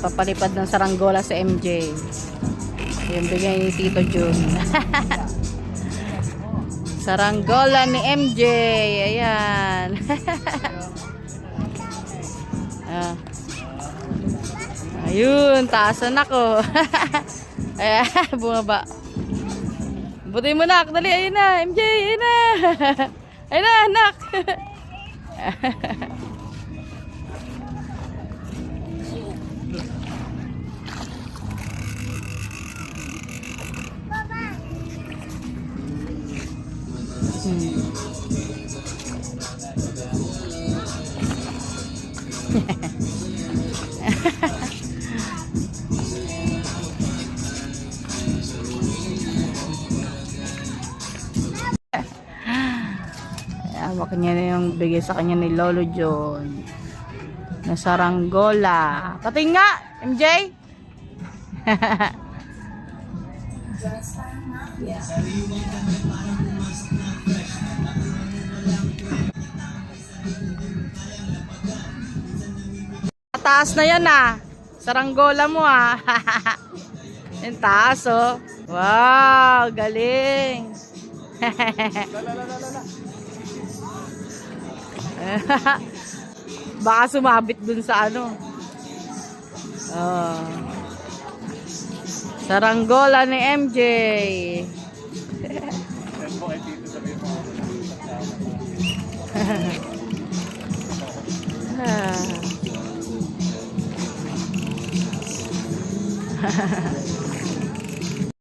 Papalipad ng saranggola sa MJ. Yung bigay ni Tito Jun. Saranggola ni MJ. Ayan. Ayun, taasan ako. Ayan, bumaba. Buti mo nak, dali, ayun na, MJ, ayun na. Ayun na, anak. Hawak niya na yung bigay sa kanya ni Lolo John na saranggola. Pating nga, MJ. Taas na yan ah. Saranggola mo ah. Yung taas oh. Wow, galing. Baka sumabit dun sa ano. Oh. Saranggola ni MJ.